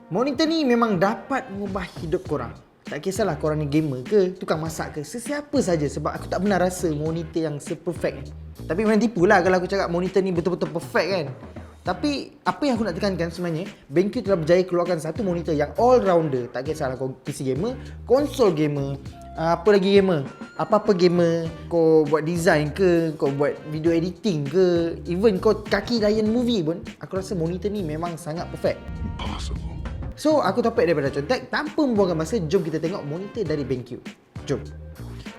Monitor ni memang dapat mengubah hidup korang. Tak kisahlah korang ni gamer ke, tukang masak ke, sesiapa saja, sebab aku tak pernah rasa monitor yang se-perfect ni. Tapi memang tipu lah kalau aku cakap monitor ni betul-betul perfect kan. Tapi apa yang aku nak tekankan sebenarnya, BenQ telah berjaya keluarkan satu monitor yang all-rounder. Tak kisahlah kau PC gamer, konsol gamer, apa lagi gamer, apa-apa gamer, kau buat design ke, kau buat video editing ke, even kau kaki layan movie pun, aku rasa monitor ni memang sangat perfect. So, aku topik daripada contek, tanpa membuangkan masa, jom kita tengok monitor dari BenQ. Jom.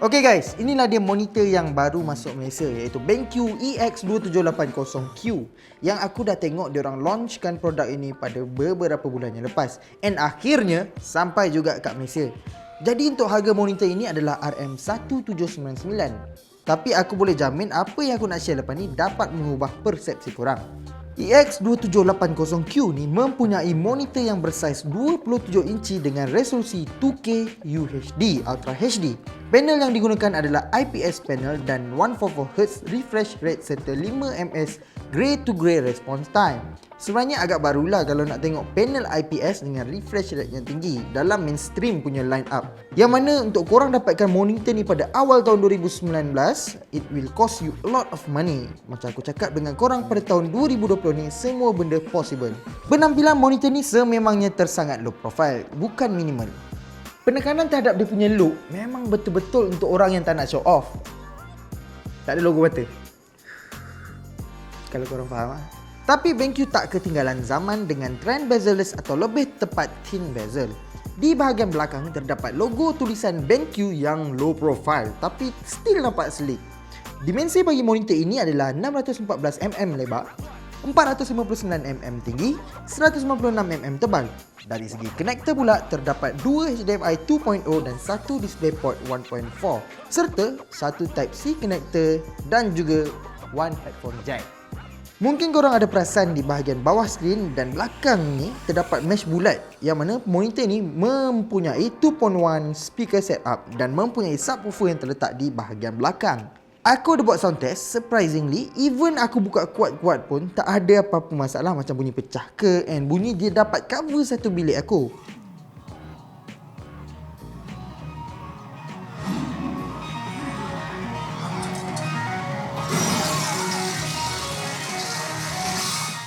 Okay guys, inilah dia monitor yang baru masuk Malaysia, iaitu BenQ EX2780Q, yang aku dah tengok diorang launchkan produk ini pada beberapa bulan yang lepas, and akhirnya sampai juga kat Malaysia. Jadi untuk harga monitor ini adalah RM1799. Tapi aku boleh jamin apa yang aku nak share lepas ni dapat mengubah persepsi korang. EX2780Q ni mempunyai monitor yang bersaiz 27 inci dengan resolusi 2K UHD Ultra HD. Panel yang digunakan adalah IPS panel dan 144Hz refresh rate serta 5ms grey to grey response time. Sebenarnya agak barulah kalau nak tengok panel IPS dengan refresh rate yang tinggi dalam mainstream punya line up. Yang mana untuk korang dapatkan monitor ni pada awal tahun 2019, it will cost you a lot of money. Macam aku cakap dengan korang pada tahun 2020 ni, semua benda possible. Penampilan monitor ni sememangnya tersangat low profile, bukan minimal. Penekanan terhadap dia punya look memang betul-betul untuk orang yang tak nak show off. Tak ada logo mata, kalau korang faham lah. Tapi BenQ tak ketinggalan zaman dengan trend bezel-less atau lebih tepat thin bezel. Di bahagian belakang terdapat logo tulisan BenQ yang low profile tapi still nampak sleek. Dimensi bagi monitor ini adalah 614mm lebar, 459mm tinggi, 196mm tebal. Dari segi konektor pula terdapat 2 HDMI 2.0 dan 1 DisplayPort 1.4 serta 1 Type-C konektor dan juga 1 headphone jack. Mungkin korang ada perasan di bahagian bawah skrin dan belakang ni terdapat mesh bulat, yang mana monitor ni mempunyai 2.1 speaker setup dan mempunyai subwoofer yang terletak di bahagian belakang. Aku ada buat sound test, surprisingly even aku buka kuat-kuat pun tak ada apa-apa masalah macam bunyi pecah ke, and bunyi dia dapat cover satu bilik aku.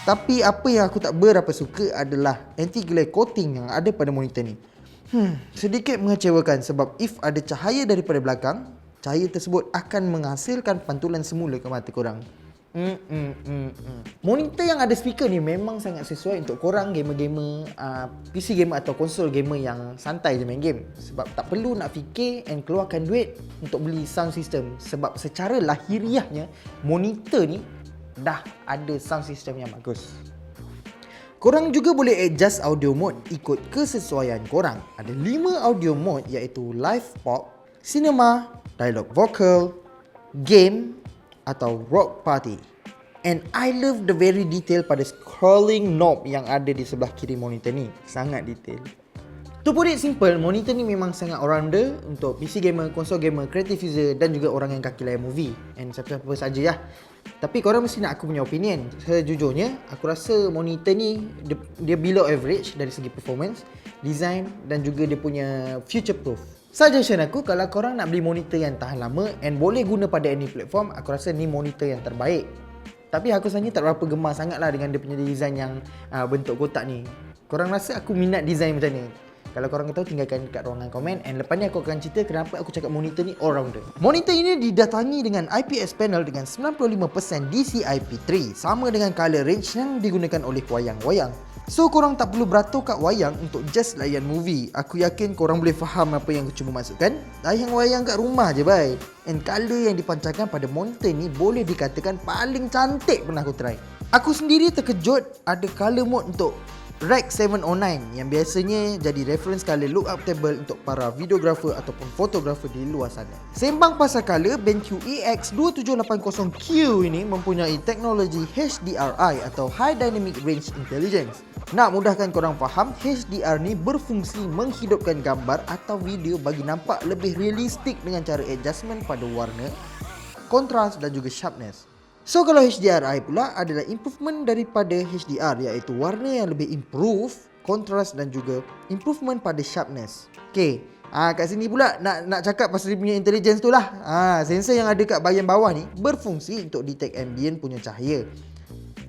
Tapi apa yang aku tak berapa suka adalah anti-glare coating yang ada pada monitor ni. Sedikit mengecewakan sebab if ada cahaya daripada belakang, cahaya tersebut akan menghasilkan pantulan semula ke mata korang. Monitor yang ada speaker ni memang sangat sesuai untuk korang gamer-gamer, PC gamer atau konsol gamer yang santai je main game. Sebab tak perlu nak fikir and keluarkan duit untuk beli sound system. Sebab secara lahiriahnya, monitor ni dah ada sound system yang bagus. Korang juga boleh adjust audio mode ikut kesesuaian korang. Ada 5 audio mode iaitu live pop, cinema, dialog vocal, game atau rock party. And I love the very detail pada scrolling knob yang ada di sebelah kiri monitor ni. Sangat detail. To put it simple, monitor ni memang sangat all-rounder untuk PC gamer, konsol gamer, creative user dan juga orang yang kaki layan movie and siapa-siapa saja lah. Tapi korang mesti nak aku punya opinion. Sejujurnya, aku rasa monitor ni dia below average dari segi performance, design dan juga dia punya future proof. Suggestion aku, kalau korang nak beli monitor yang tahan lama and boleh guna pada any platform, aku rasa ni monitor yang terbaik. Tapi aku sebenarnya tak berapa gemar sangat lah dengan dia punya design yang bentuk kotak ni. Korang rasa aku minat design macam ni? Kalau korang tahu, tinggalkan dekat ruangan komen, and lepas ni aku akan cerita kenapa aku cakap monitor ni all-rounder. Monitor ini didatangi dengan IPS panel dengan 95% DCI-P3, sama dengan color range yang digunakan oleh wayang-wayang. So korang tak perlu beratur kat wayang untuk just layan movie. Aku yakin korang boleh faham apa yang aku cuma maksudkan. Layan wayang kat rumah je bye. And color yang dipancarkan pada monitor ni boleh dikatakan paling cantik pernah aku try. Aku sendiri terkejut ada color mode untuk Rec 709 yang biasanya jadi reference color lookup table untuk para videographer ataupun fotografer di luar sana. Sembang pasal color, BenQ EX2780Q ini mempunyai teknologi HDRI atau High Dynamic Range Intelligence. Nak mudahkan korang faham, HDR ni berfungsi menghidupkan gambar atau video bagi nampak lebih realistik dengan cara adjustment pada warna, kontras dan juga sharpness. So kalau HDRI pula adalah improvement daripada HDR, iaitu warna yang lebih improve contrast dan juga improvement pada sharpness. Okay, kat sini pula nak cakap pasal dia punya intelligence tu lah. Sensor yang ada kat bahagian bawah ni berfungsi untuk detect ambient punya cahaya.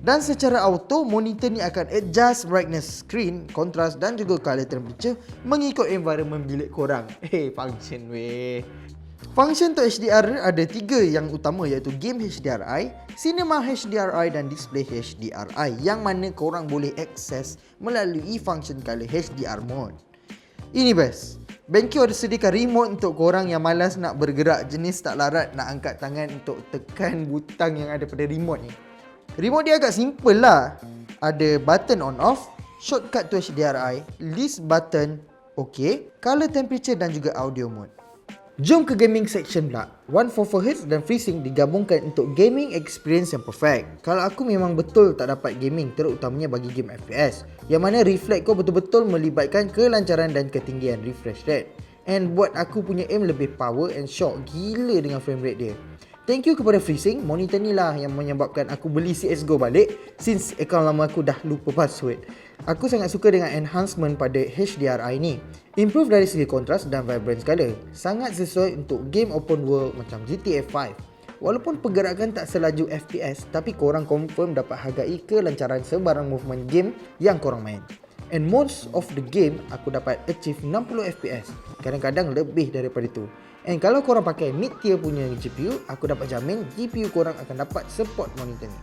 Dan secara auto, monitor ni akan adjust brightness screen, contrast dan juga color temperature mengikut environment bilik korang. Function weh. Function untuk HDR ada 3 yang utama, iaitu Game HDRI, Cinema HDRI dan Display HDRI, yang mana korang boleh akses melalui function color HDR mode. Ini best. BenQ ada sediakan remote untuk korang yang malas nak bergerak, jenis tak larat nak angkat tangan untuk tekan butang yang ada pada remote ni. Remote dia agak simple lah. Ada button on off, shortcut to HDRI, list button, OK, color temperature dan juga audio mode. Jom ke gaming section pula. 144Hz dan FreeSync digabungkan untuk gaming experience yang perfect. Kalau aku memang betul tak dapat gaming, terutamanya bagi game FPS, yang mana reflect kau betul-betul melibatkan kelancaran dan ketinggian refresh rate. And buat aku punya aim lebih power and shock gila dengan frame rate dia. Thank you kepada FreeSync, monitor ni lah yang menyebabkan aku beli CSGO balik since akaun lama aku dah lupa password. Aku sangat suka dengan enhancement pada HDRI ni. Improve dari segi kontras dan vibrance color. Sangat sesuai untuk game open world macam GTA 5. Walaupun pergerakan tak selaju FPS, tapi korang confirm dapat hargai kelancaran sebarang movement game yang korang main. And most of the game aku dapat achieve 60 FPS. Kadang-kadang lebih daripada itu. And kalau korang pakai mid tier punya GPU, aku dapat jamin GPU korang akan dapat support monitor ni.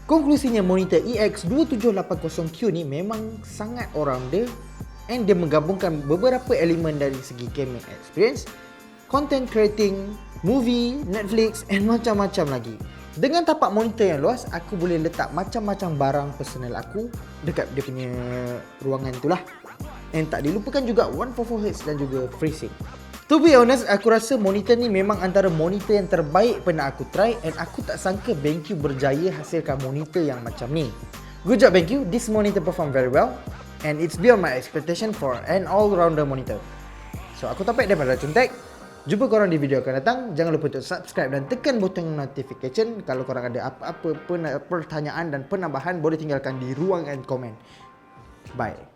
Konklusinya, monitor EX2780Q ni memang sangat all-rounder and dia menggabungkan beberapa elemen dari segi gaming experience, content creating, movie, Netflix and macam-macam lagi. Dengan tapak monitor yang luas, aku boleh letak macam-macam barang personal aku dekat dia punya ruangan tu lah. And tak dilupakan juga 144Hz dan juga FreeSync. To be honest, aku rasa monitor ni memang antara monitor yang terbaik pernah aku try, and aku tak sangka BenQ berjaya hasilkan monitor yang macam ni. Good job BenQ, this monitor perform very well and it's beyond my expectation for an all-rounder monitor. So aku Topik daripada Racun Tech. Jumpa korang di video akan datang. Jangan lupa untuk subscribe dan tekan butang notification. Kalau korang ada apa-apa pertanyaan dan penambahan, boleh tinggalkan di ruangan komen. Bye.